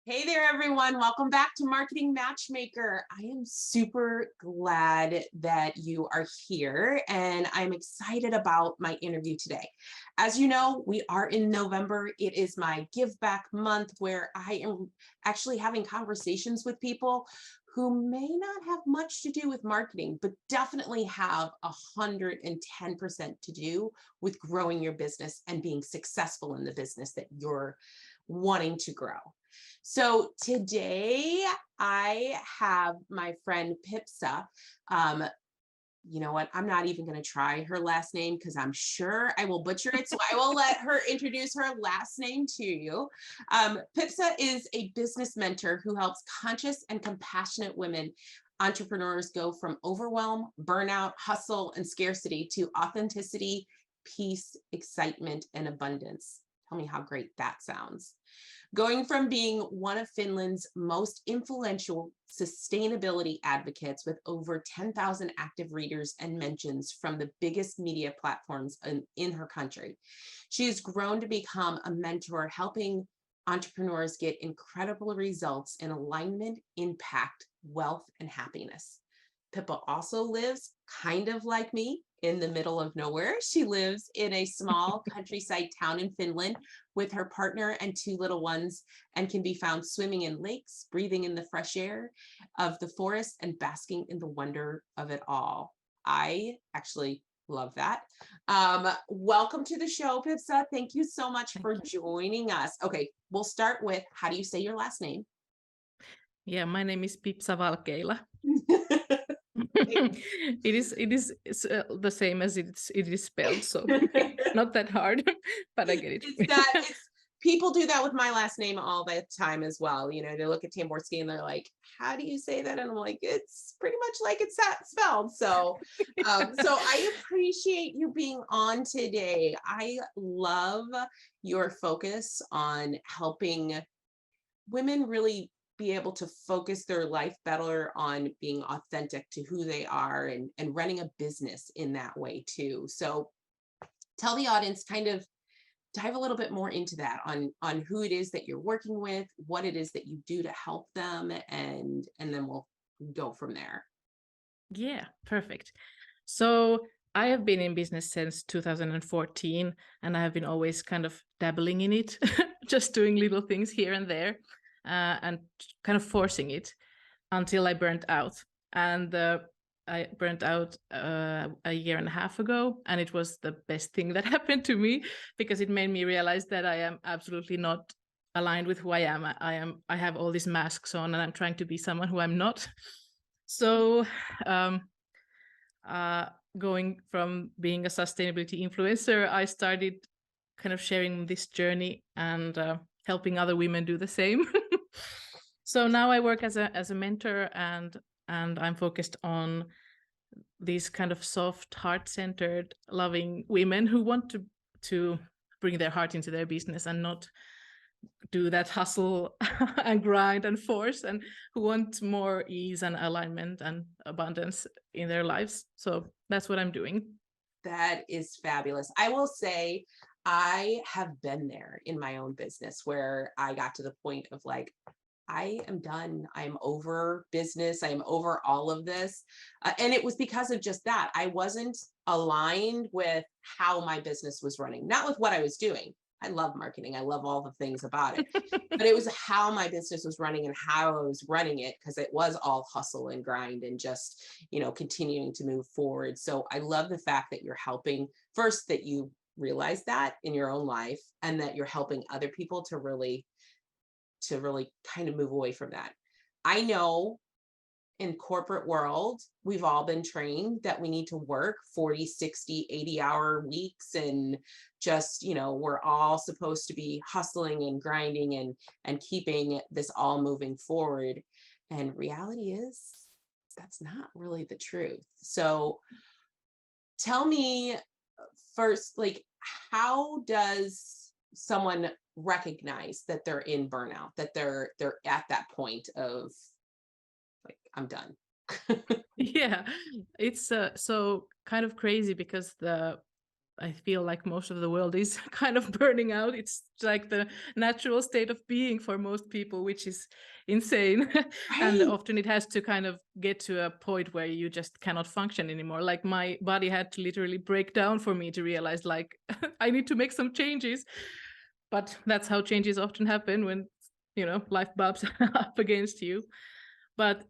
Hey there, everyone. Welcome back to Marketing Matchmaker. I am super glad that you are here, and I'm excited about my interview today. As you know, we are in November. It is my Give Back month where I am actually having conversations with people who may not have much to do with marketing, but definitely have 110% to do with growing your business and being successful in the business that you're wanting to grow. So today I have my friend Pipsa. Um, you know what? I'm not even going to try her last name because I'm sure I will butcher it. So I will let her introduce her last name to you. Pipsa is a business mentor who helps conscious and compassionate women entrepreneurs go from overwhelm, burnout, hustle, and scarcity to authenticity, peace, excitement, and abundance. Tell me how great that sounds. Going from being one of Finland's most influential sustainability advocates with over 10,000 active readers and mentions from the biggest media platforms in her country. She has grown to become a mentor, helping entrepreneurs get incredible results in alignment, impact, wealth, and happiness. Pippa also lives kind of like me in the middle of nowhere. She lives in a small countryside town in Finland with her partner and two little ones, and can be found swimming in lakes, breathing in the fresh air of the forest, and basking in the wonder of it all. I actually love that. Welcome to the show, Pipsa. Thank you so much Thank for you. joining us. Okay, we'll start with, how do you say your last name? Yeah, my name is Pipsa Valkeila. It is the same as it is spelled, so not that hard, but I get it. It's people do that with my last name all the time as well. You know, they look at Tamborski and they're like, how do you say that? And I'm like, it's pretty much like it's spelled. So I appreciate you being on today. I love your focus on helping women really be able to focus their life better on being authentic to who they are, and running a business in that way too. So tell the audience, kind of dive a little bit more into that, on who it is that you're working with, what it is that you do to help them, and then we'll go from there. Yeah, perfect. So I have been in business since 2014, and I have been always kind of dabbling in it, just doing little things here and there, and kind of forcing it until I burnt out. And I burnt out a year and a half ago, and it was the best thing that happened to me because it made me realize that I am absolutely not aligned with who I am. I have all these masks on, and I'm trying to be someone who I'm not. So, um, uh, going from being a sustainability influencer, I started kind of sharing this journey and helping other women do the same. So now I work as a mentor, and I'm focused on these kind of soft, heart-centered, loving women who want to bring their heart into their business and not do that hustle and grind and force, and who want more ease and alignment and abundance in their lives. So that's what I'm doing. That is fabulous. I will say, I have been there in my own business where I got to the point of like, I am done. I'm over business. I'm over all of this. And it was because of just that. I wasn't aligned with how my business was running, not with what I was doing. I love marketing. I love all the things about it. But it was how my business was running and how I was running it, because it was all hustle and grind and just, continuing to move forward. So I love the fact that you're helping, first, that you realize that in your own life, and that you're helping other people to really kind of move away from that. I know in corporate world, we've all been trained that we need to work 40, 60, 80-hour weeks, and just, we're all supposed to be hustling and grinding and keeping this all moving forward. And reality is, that's not really the truth. So tell me first, like, how does someone recognize that they're in burnout, that they're at that point of like, I'm done? Yeah, it's so kind of crazy because I feel like most of the world is kind of burning out. It's like the natural state of being for most people, which is insane. And Right. often it has to kind of get to a point where you just cannot function anymore. Like my body had to literally break down for me to realize like I need to make some changes. But that's how changes often happen when, life bumps up against you. But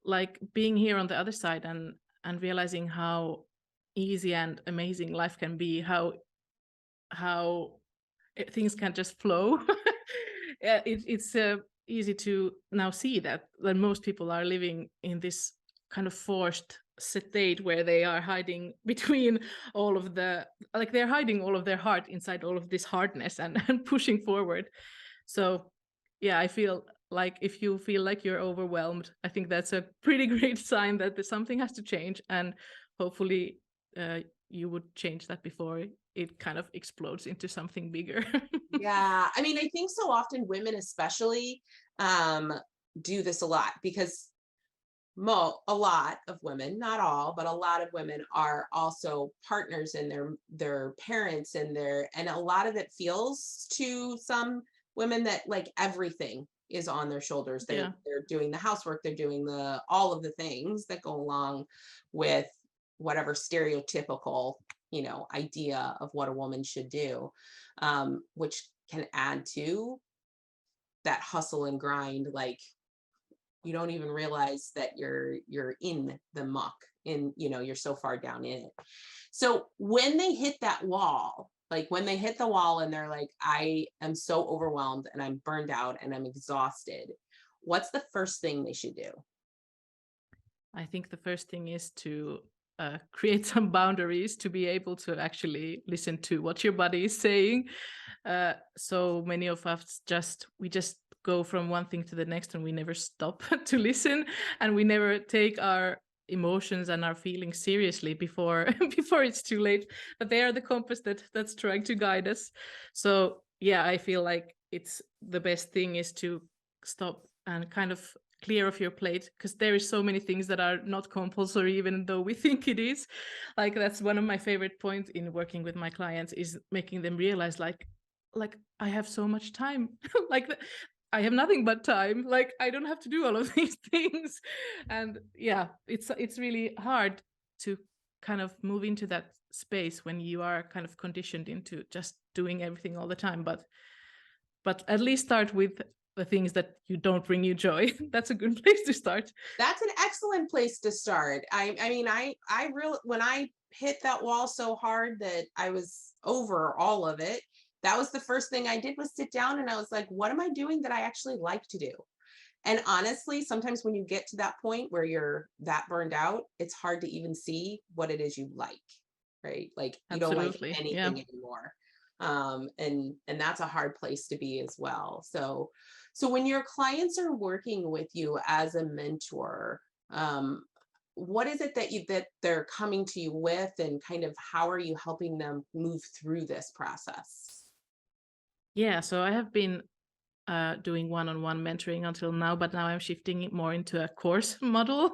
like being here on the other side and realizing how easy and amazing life can be, how things can just flow. It's easy to now see that most people are living in this kind of forced state where they are hiding between all of the, like they're hiding all of their heart inside all of this hardness and pushing forward. So yeah, I feel like if you feel like you're overwhelmed, I think that's a pretty great sign that there's something has to change, and hopefully you would change that before it kind of explodes into something bigger. Yeah. I mean, I think so often women especially um, do this a lot because a lot of women, not all, but a lot of women are also partners in their parents and and a lot of it feels to some women that like everything is on their shoulders. Yeah, They're doing the housework, they're doing the all of the things that go along with whatever stereotypical, idea of what a woman should do, which can add to that hustle and grind, like you don't even realize that you're in the muck, you're so far down in it. So when they hit that wall, like when they hit the wall and they're like, I am so overwhelmed and I'm burned out and I'm exhausted, what's the first thing they should do? I think the first thing is to create some boundaries to be able to actually listen to what your body is saying. So many of us we just go from one thing to the next and we never stop to listen, and we never take our emotions and our feelings seriously before before it's too late. But they are the compass that's trying to guide us. So yeah, I feel like it's the best thing is to stop and kind of clear off your plate, because there is so many things that are not compulsory even though we think it is. Like that's one of my favorite points in working with my clients, is making them realize like I have so much time. like I have nothing but time. Like I don't have to do all of these things. And yeah, it's really hard to kind of move into that space when you are kind of conditioned into just doing everything all the time. But at least start with the things that you don't bring you joy. That's a good place to start. That's an excellent place to start. I mean, I really, when I hit that wall so hard that I was over all of it, that was the first thing I did, was sit down and I was like, what am I doing that I actually like to do? And honestly, sometimes when you get to that point where you're that burned out, it's hard to even see what it is you like, right? Like you don't like Absolutely. Yeah. anything anymore. And that's a hard place to be as well. So when your clients are working with you as a mentor, um, what is it that they're coming to you with, and kind of how are you helping them move through this process? Yeah. So I have been doing one-on-one mentoring until now, but now I'm shifting it more into a course model.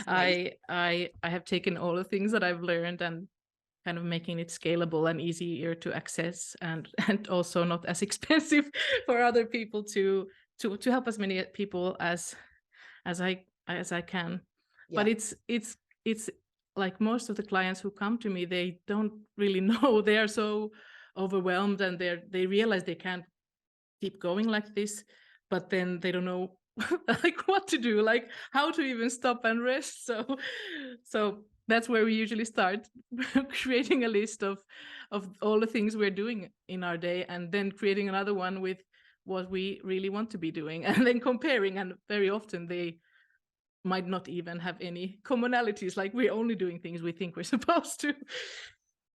Nice. I have taken all the things that I've learned and kind of making it scalable and easier to access, and also not as expensive for other people to help as many people as I can. But Yeah. it's like most of the clients who come to me, they don't really know. They are so overwhelmed and they realize they can't keep going like this, but then they don't know like what to do, like how to even stop and rest. So that's where we usually start, creating a list of all the things we're doing in our day, and then creating another one with what we really want to be doing, and then comparing. And very often they might not even have any commonalities, like we're only doing things we think we're supposed to.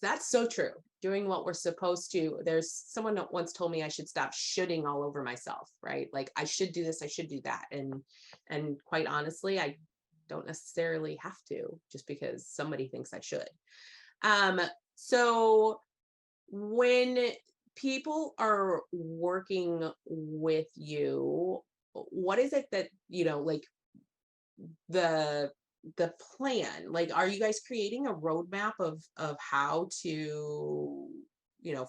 That's so true. Doing what we're supposed to. There's someone that once told me I should stop shoulding all over myself, right? Like I should do this, I should do that. And quite honestly, I don't necessarily have to, just because somebody thinks I should. Um, so when people are working with you, what is it that, like the the plan? Like, are you guys creating a roadmap of how to,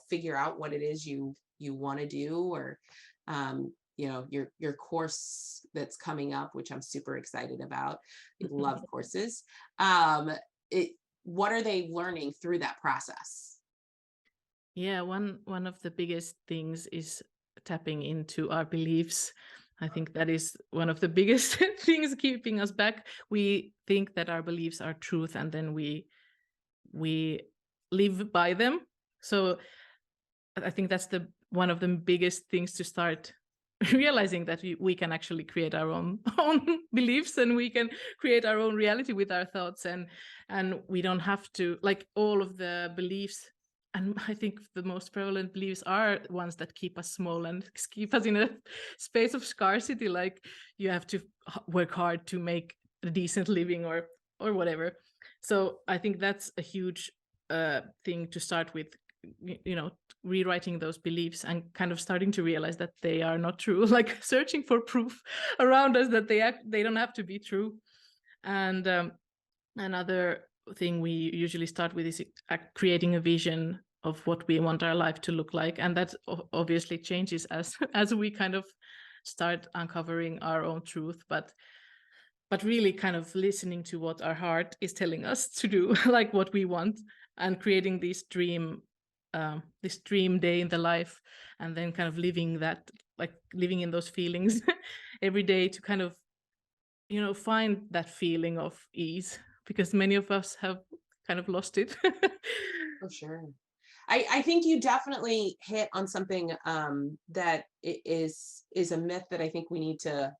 figure out what it is you want to do, or your course that's coming up, which I'm super excited about. I love courses. It What are they learning through that process? Yeah, one of the biggest things is tapping into our beliefs. I think that is one of the biggest things keeping us back. We think that our beliefs are truth, and then we live by them. So I think that's the one of the biggest things to start realizing, that we can actually create our own own beliefs, and we can create our own reality with our thoughts, and we don't have to, like, all of the beliefs. And I think the most prevalent beliefs are ones that keep us small and keep us in a space of scarcity, like you have to work hard to make a decent living, or whatever. So I think that's a huge thing to start with, rewriting those beliefs and kind of starting to realize that they are not true, like searching for proof around us that they don't have to be true. And another thing we usually start with is creating a vision of what we want our life to look like, and that obviously changes as as we kind of start uncovering our own truth, but really kind of listening to what our heart is telling us to do, like what we want, and creating this dream day in the life, and then kind of living that, like living in those feelings every day, to kind of find that feeling of ease, because many of us have kind of lost it. For sure. I think you definitely hit on something that is a myth that I think we need to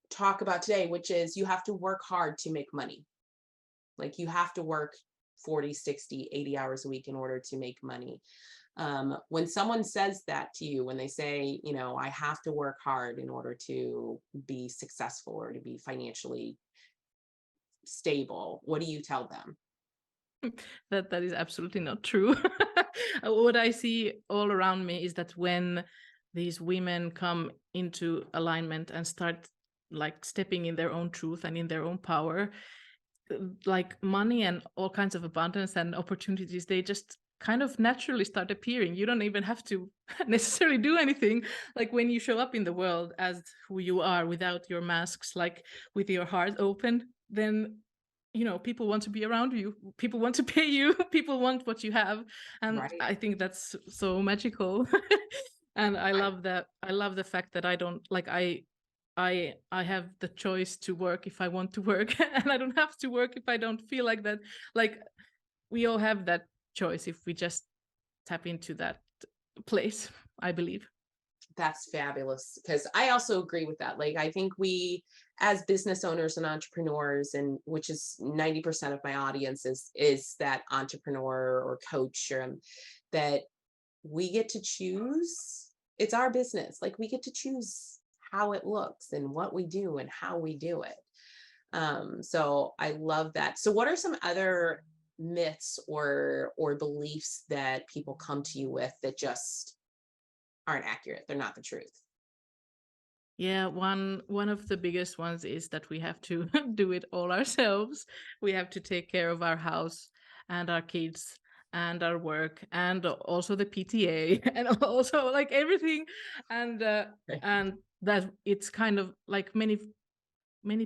talk about today, which is you have to work hard to make money. Like, you have to work 40, 60, 80 hours a week in order to make money. When someone says that to you, when they say, I have to work hard in order to be successful or to be financially stable, what do you tell them? That is absolutely not true. What I see all around me is that when these women come into alignment and start, like, stepping in their own truth and in their own power, like money and all kinds of abundance and opportunities, they just kind of naturally start appearing. You don't even have to necessarily do anything. Like, when you show up in the world as who you are, without your masks, like with your heart open, then people want to be around you, people want to pay you, people want what you have. And Right. I think that's so magical. And I love the fact that I don't, like, I have the choice to work if I want to work, and I don't have to work if I don't feel like that. Like, we all have that choice if we just tap into that place, I believe. That's fabulous, because I also agree with that. Like, I think we, as business owners and entrepreneurs, and which is 90% of my audience is that entrepreneur or coach, that we get to choose. It's our business. Like, we get to choose how it looks and what we do and how we do it. So I love that. So what are some other myths or beliefs that people come to you with that just aren't accurate? They're not the truth. Yeah, one of the biggest ones is that we have to do it all ourselves. We have to take care of our house and our kids and our work, and also the PTA, and also, like, everything. And Right. and that it's kind of like many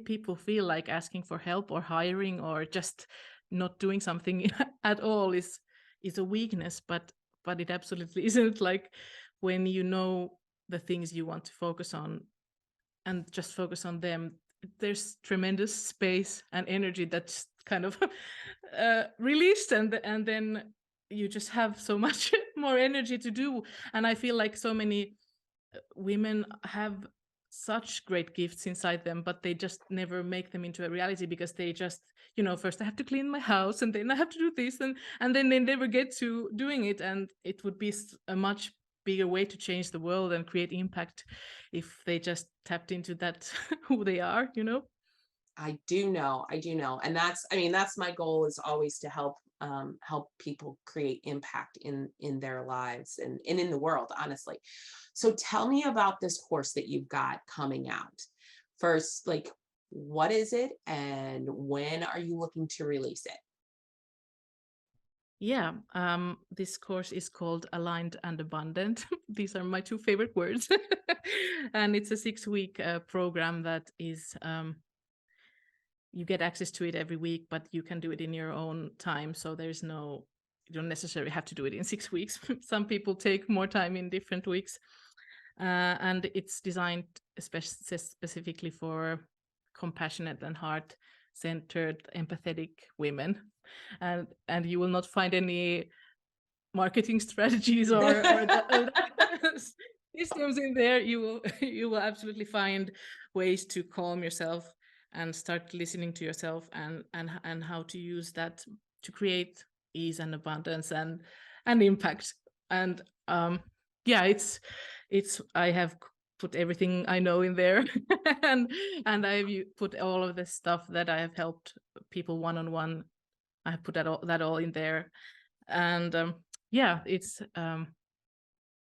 people feel like asking for help or hiring or just not doing something at all is a weakness, but it absolutely isn't. Like, when you know the things you want to focus on and just focus on them, there's tremendous space and energy that's kind of released, and then you just have so much more energy to do. And I feel like so many women have such great gifts inside them, but they just never make them into a reality, because they just, first I have to clean my house, and then I have to do this, and then they never get to doing it. And it would be a much bigger way to change the world and create impact if they just tapped into that who they are. I do know. I do know. And that's my goal, is always to help people create impact in their lives and in the world, honestly. So tell me about this course that you've got coming out. First, like, What is it, and when are you looking to release it? Yeah, this course is called Aligned and Abundant. These are my two favorite words. And it's a 6-week program that is, you get access to it every week, but you can do it in your own time. So you don't necessarily have to do it in 6 weeks. Some people take more time in different weeks. And it's designed specifically for compassionate and heart-centered, empathetic women. And you will not find any marketing strategies or systems in there. You will absolutely find ways to calm yourself and start listening to yourself, and how to use that to create ease and abundance and impact. And it's I have put everything I know in there, and I've put all of the stuff that I have helped people one-on-one. I put that all in there. And it's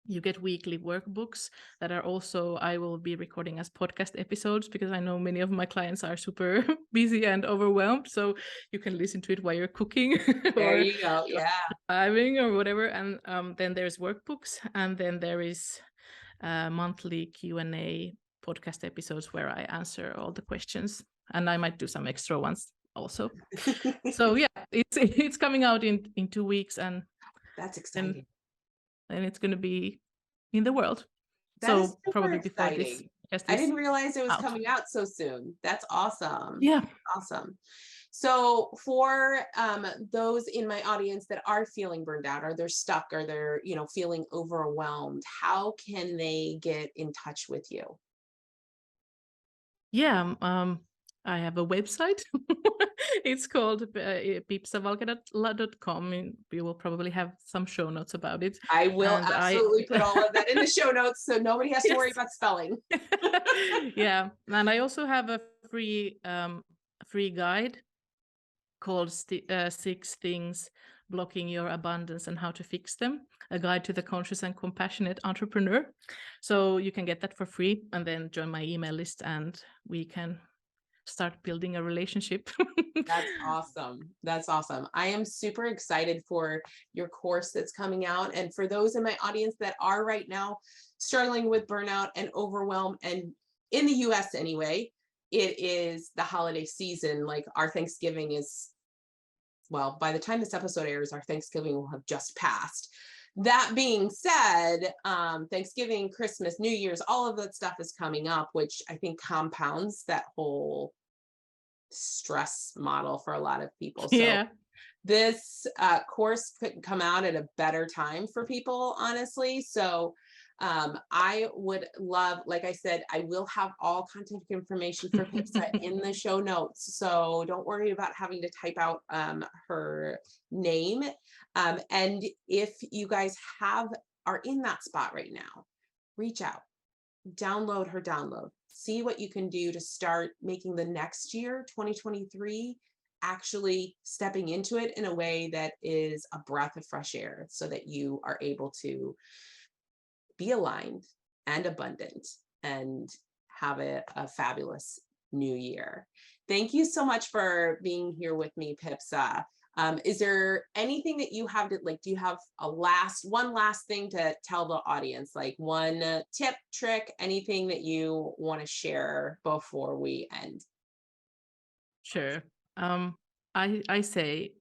you get weekly workbooks that are also, I will be recording as podcast episodes, because I know many of my clients are super busy and overwhelmed. So you can listen to it while you're cooking There or you go. Yeah. driving or whatever. And then there's workbooks, and then there is monthly Q&A podcast episodes where I answer all the questions, and I might do some extra ones also. So yeah, it's coming out in 2 weeks, and That's exciting. And it's going to be in the world. That is so probably exciting. before this. I didn't realize it was out. coming out so soon. That's awesome. Yeah. Awesome. So for those in my audience that are feeling burned out, or they're stuck, or they're, feeling overwhelmed, how can they get in touch with you? Yeah. I have a website. It's called Pipsa Valkeila.com. And we will probably have some show notes about it. I will absolutely put all of that in the show notes, so nobody has to worry about spelling. Yeah. And I also have a free guide called 6 Things Blocking Your Abundance and How to Fix Them, a guide to the conscious and compassionate entrepreneur. So you can get that for free, and then join my email list, and we can start building a relationship. That's awesome. That's awesome. I am super excited for your course that's coming out. And for those in my audience that are right now struggling with burnout and overwhelm, and in the US anyway, it is the holiday season. Like our Thanksgiving is, well, by the time this episode airs, our Thanksgiving will have just passed. That being said, Thanksgiving, Christmas, New Year's, all of that stuff is coming up, which I think compounds that whole stress model for a lot of people. So Yeah. this course couldn't come out at a better time for people, honestly. So I would love, like I said, I will have all contact information for Pipsa in the show notes. So don't worry about having to type out her name. And if you guys are in that spot right now, reach out, download her download, see what you can do to start making the next year, 2023, actually stepping into it in a way that is a breath of fresh air, so that you are able to be aligned and abundant and have a fabulous new year. Thank you so much for being here with me, Pipsa. Is there anything that you have to, do you have one last thing to tell the audience, like one tip, trick, anything that you want to share before we end? Sure. I say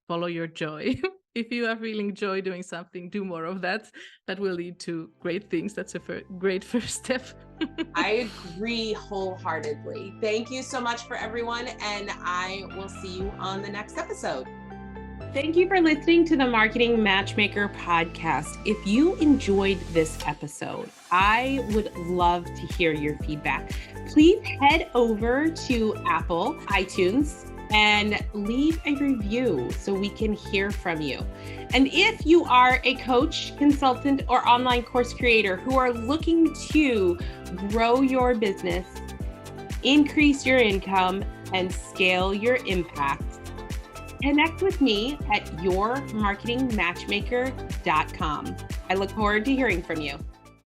follow your joy. If you are feeling joy doing something, do more of that. That will lead to great things. That's a great first step. I agree wholeheartedly. Thank you so much for everyone, and I will see you on the next episode. Thank you for listening to the Marketing Matchmaker Podcast. If you enjoyed this episode, I would love to hear your feedback. Please head over to Apple, iTunes, and leave a review so we can hear from you. And if you are a coach, consultant, or online course creator who are looking to grow your business, increase your income, and scale your impact, connect with me at yourmarketingmatchmaker.com. I look forward to hearing from you.